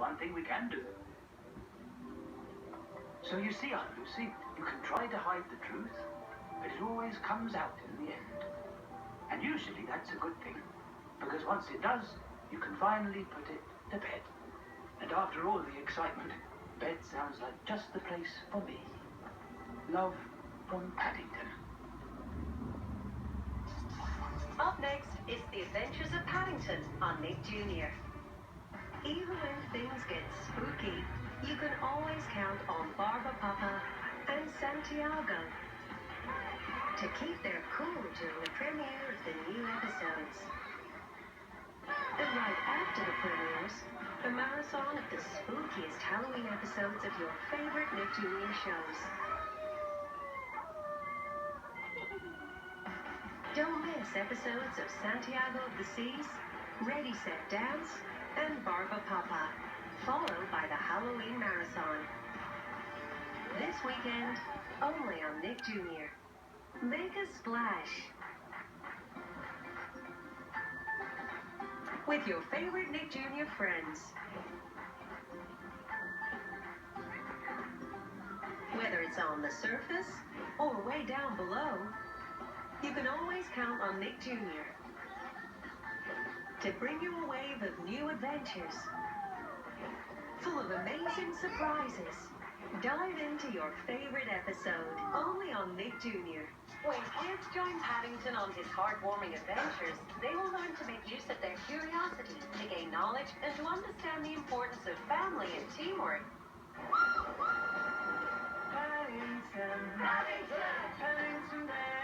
one thing we can do. So you see, Aunt Lucy, you can try to hide the truth, but it always comes out in the end. And usually that's a good thing, because once it does, you can finally put it to bed. And after all the excitement, bed sounds like just the place for me. Love from Paddington. Up next is The Adventures of Paddington on Nick Jr. Even when things get spooky, you can always count on Barba Papa and Santiago to keep their cool during the premiere of the new episodes. And right after the premieres, a marathon of the spookiest Halloween episodes of your favorite Nick Jr. shows. Don't miss episodes of Santiago of the Seas, Ready Set Dance, and Barba Papa, followed by the Halloween Marathon. This weekend, only on Nick Jr. Make a splash with your favorite Nick Jr. friends. Whether it's on the surface or way down below, you can always count on Nick Jr. to bring you a wave of new adventures, full of amazing surprises. Dive into your favorite episode, only on Nick Jr. When kids join Paddington on his heartwarming adventures, they will learn to make use of their curiosity to gain knowledge and to understand the importance of family and teamwork. Paddington, Paddington, Paddington Bear.